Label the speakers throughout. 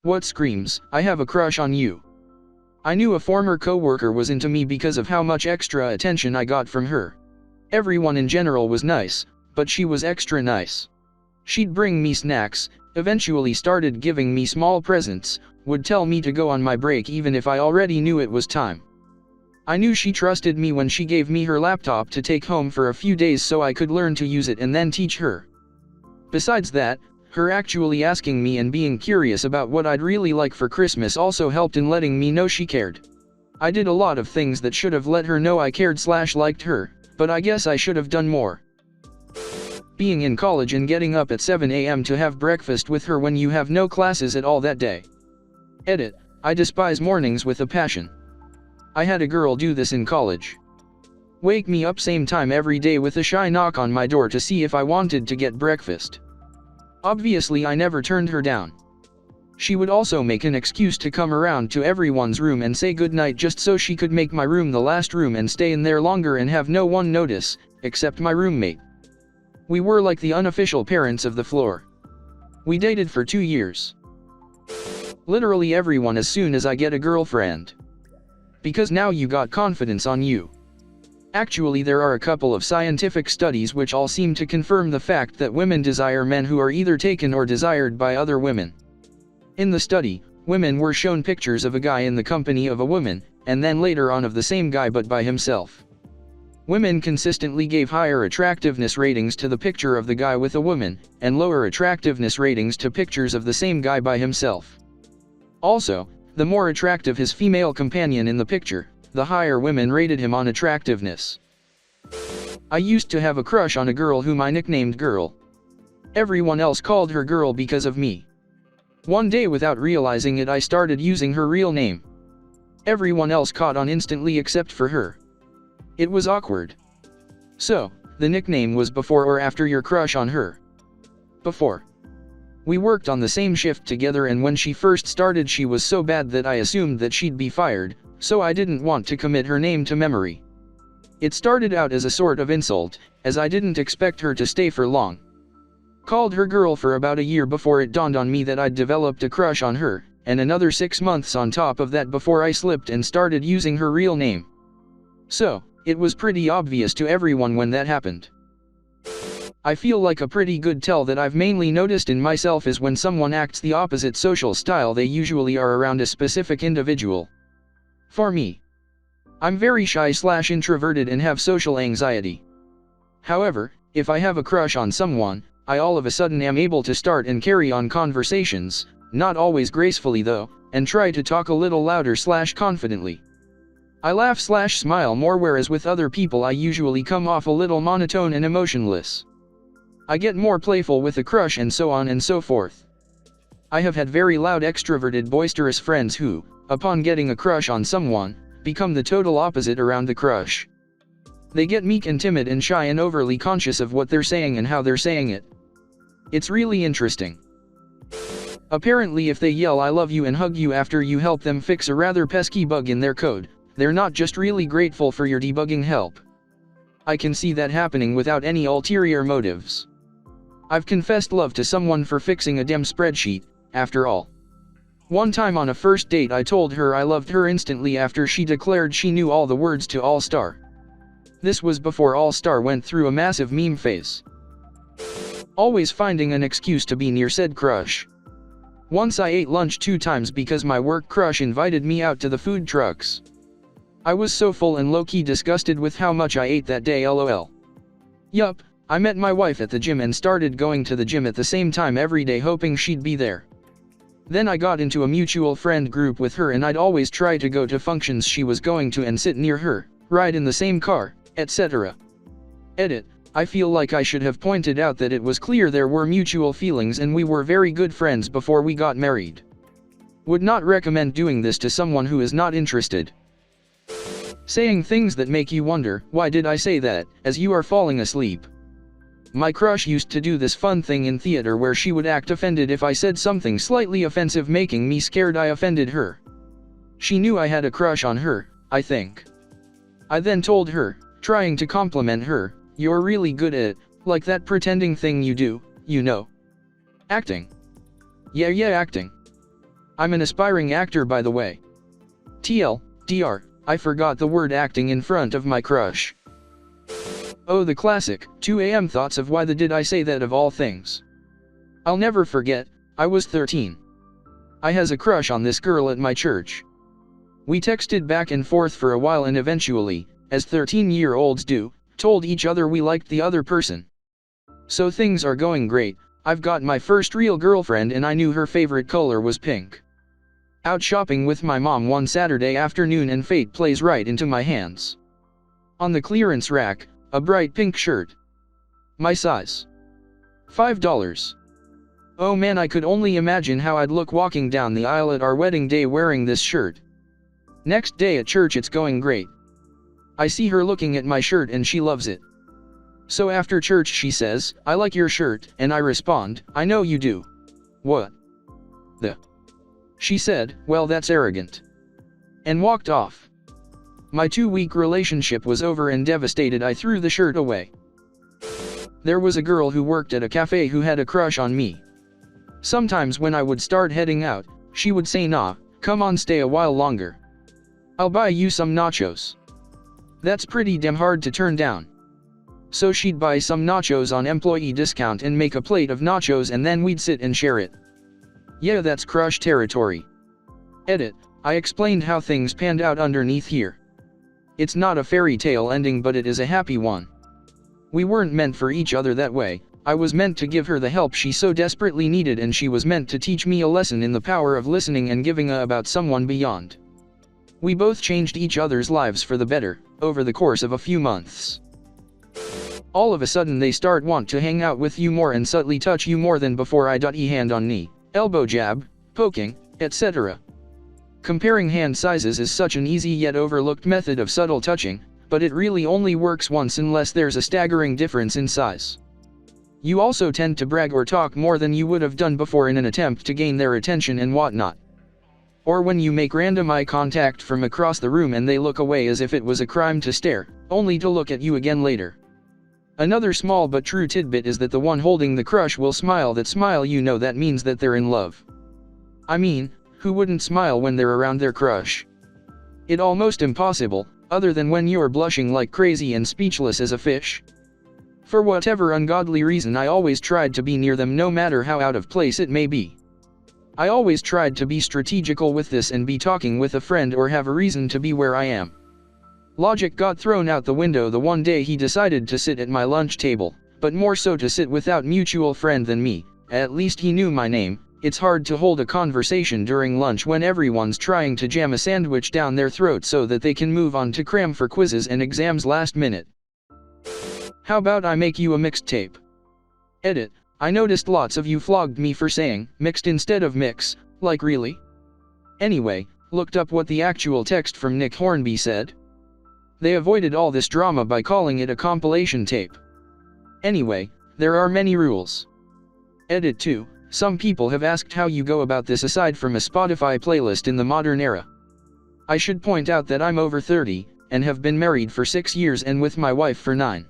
Speaker 1: What screams, "I have a crush on you." I knew a former coworker was into me because of how much extra attention I got from her. Everyone in general was nice, but she was extra nice. She'd bring me snacks, eventually started giving me small presents, would tell me to go on my break even if I already knew it was time. I knew she trusted me when she gave me her laptop to take home for a few days so I could learn to use it and then teach her. Besides that, her actually asking me and being curious about what I'd really like for Christmas also helped in letting me know she cared. I did a lot of things that should have let her know I cared/liked her, but I guess I should have done more. Being in college and getting up at 7 a.m. to have breakfast with her when you have no classes at all that day. Edit, I despise mornings with a passion. I had a girl do this in college. Wake me up same time every day with a shy knock on my door to see if I wanted to get breakfast. Obviously I never turned her down. She would also make an excuse to come around to everyone's room and say goodnight just so she could make my room the last room and stay in there longer and have no one notice, except my roommate. We were like the unofficial parents of the floor. We dated for 2 years. Literally everyone as soon as I get a girlfriend. Because now you got confidence on you. Actually there are a couple of scientific studies which all seem to confirm the fact that women desire men who are either taken or desired by other women. In the study, women were shown pictures of a guy in the company of a woman, and then later on of the same guy but by himself. Women consistently gave higher attractiveness ratings to the picture of the guy with a woman, and lower attractiveness ratings to pictures of the same guy by himself. Also, the more attractive his female companion in the picture, the higher women rated him on attractiveness. I used to have a crush on a girl whom I nicknamed Girl. Everyone else called her Girl because of me. One day without realizing it I started using her real name. Everyone else caught on instantly except for her. It was awkward. So, the nickname was before or after your crush on her? Before. We worked on the same shift together and when she first started she was so bad that I assumed that she'd be fired, so I didn't want to commit her name to memory. It started out as a sort of insult, as I didn't expect her to stay for long. Called her Girl for about a year before it dawned on me that I'd developed a crush on her, and another 6 months on top of that before I slipped and started using her real name. So, it was pretty obvious to everyone when that happened. I feel like a pretty good tell that I've mainly noticed in myself is when someone acts the opposite social style they usually are around a specific individual. For me, I'm very shy/introverted and have social anxiety. However, if I have a crush on someone, I all of a sudden am able to start and carry on conversations, not always gracefully though, and try to talk a little louder/confidently. I laugh/smile more whereas with other people I usually come off a little monotone and emotionless. I get more playful with a crush and so on and so forth. I have had very loud extroverted boisterous friends who, upon getting a crush on someone, become the total opposite around the crush. They get meek and timid and shy and overly conscious of what they're saying and how they're saying it. It's really interesting. Apparently if they yell "I love you" and hug you after you help them fix a rather pesky bug in their code, they're not just really grateful for your debugging help. I can see that happening without any ulterior motives. I've confessed love to someone for fixing a damn spreadsheet, after all. One time on a first date I told her I loved her instantly after she declared she knew all the words to All Star. This was before All Star went through a massive meme phase. Always finding an excuse to be near said crush. Once I ate lunch 2 times because my work crush invited me out to the food trucks. I was so full and low-key disgusted with how much I ate that day lol. Yup, I met my wife at the gym and started going to the gym at the same time every day hoping she'd be there. Then I got into a mutual friend group with her and I'd always try to go to functions she was going to and sit near her, ride in the same car, etc. Edit, I feel like I should have pointed out that it was clear there were mutual feelings and we were very good friends before we got married. Would not recommend doing this to someone who is not interested. Saying things that make you wonder, why did I say that, as you are falling asleep. My crush used to do this fun thing in theater where she would act offended if I said something slightly offensive making me scared I offended her. She knew I had a crush on her, I think. I then told her, trying to compliment her, "You're really good at it, like that pretending thing you do, you know. Acting. Yeah, acting." I'm an aspiring actor, by the way. TLDR, I forgot the word acting in front of my crush. Oh, the classic 2 a.m. thoughts of why the did I say that of all things. I'll never forget, I was 13. I has a crush on this girl at my church. We texted back and forth for a while and eventually, as 13-year-olds do, told each other we liked the other person. So things are going great. I've got my first real girlfriend and I knew her favorite color was pink. Out shopping with my mom one Saturday afternoon and fate plays right into my hands. On the clearance rack, a bright pink shirt. My size. $5. Oh man, I could only imagine how I'd look walking down the aisle at our wedding day wearing this shirt. Next day at church it's going great. I see her looking at my shirt and she loves it. So after church she says, "I like your shirt," and I respond, "I know you do." "What the?" She said, "Well, that's arrogant." And walked off. My 2-week relationship was over and devastated I threw the shirt away. There was a girl who worked at a cafe who had a crush on me. Sometimes when I would start heading out, she would say, "Nah, come on, stay a while longer. I'll buy you some nachos." That's pretty damn hard to turn down. So she'd buy some nachos on employee discount and make a plate of nachos and then we'd sit and share it. Yeah, that's crush territory. Edit, I explained how things panned out underneath here. It's not a fairy tale ending, but it is a happy one. We weren't meant for each other that way. I was meant to give her the help she so desperately needed, and she was meant to teach me a lesson in the power of listening and giving a about someone beyond. We both changed each other's lives for the better, over the course of a few months. All of a sudden they start want to hang out with you more and subtly touch you more than before. Hand on knee, elbow jab, poking, etc. Comparing hand sizes is such an easy yet overlooked method of subtle touching, but it really only works once unless there's a staggering difference in size. You also tend to brag or talk more than you would have done before in an attempt to gain their attention and whatnot. Or when you make random eye contact from across the room and they look away as if it was a crime to stare, only to look at you again later. Another small but true tidbit is that the one holding the crush will smile. That smile, you know, that means that they're in love. I mean, who wouldn't smile when they're around their crush? It almost impossible, other than when you're blushing like crazy and speechless as a fish. For whatever ungodly reason I always tried to be near them no matter how out of place it may be. I always tried to be strategical with this and be talking with a friend or have a reason to be where I am. Logic got thrown out the window the one day he decided to sit at my lunch table, but more so to sit without mutual friend than me. At least he knew my name. It's hard to hold a conversation during lunch when everyone's trying to jam a sandwich down their throat so that they can move on to cram for quizzes and exams last minute. How about I make you a mixtape? Edit, I noticed lots of you flogged me for saying mixed instead of mix, like really? Anyway, looked up what the actual text from Nick Hornby said. They avoided all this drama by calling it a compilation tape. Anyway, there are many rules. Edit 2. Some people have asked how you go about this aside from a Spotify playlist in the modern era. I should point out that I'm over 30, and have been married for 6 years and with my wife for 9.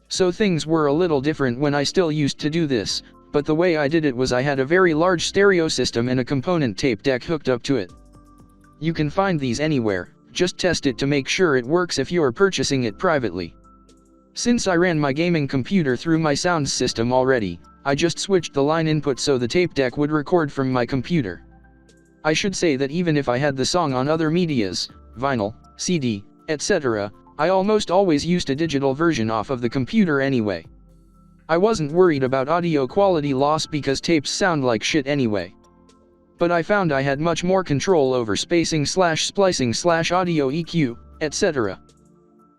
Speaker 1: So things were a little different when I still used to do this, but the way I did it was I had a very large stereo system and a component tape deck hooked up to it. You can find these anywhere, just test it to make sure it works if you're purchasing it privately. Since I ran my gaming computer through my sound system already, I just switched the line input so the tape deck would record from my computer. I should say that even if I had the song on other medias, vinyl, CD, etc., I almost always used a digital version off of the computer anyway. I wasn't worried about audio quality loss because tapes sound like shit anyway. But I found I had much more control over spacing/splicing/audio EQ, etc.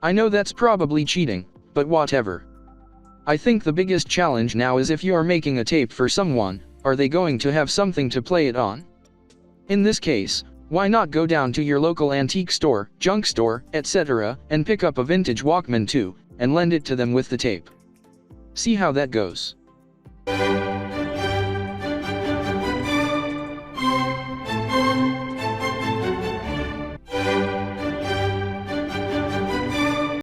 Speaker 1: I know that's probably cheating, but whatever. I think the biggest challenge now is if you're making a tape for someone, are they going to have something to play it on? In this case, why not go down to your local antique store, junk store, etc., and pick up a vintage Walkman too, and lend it to them with the tape. See how that goes.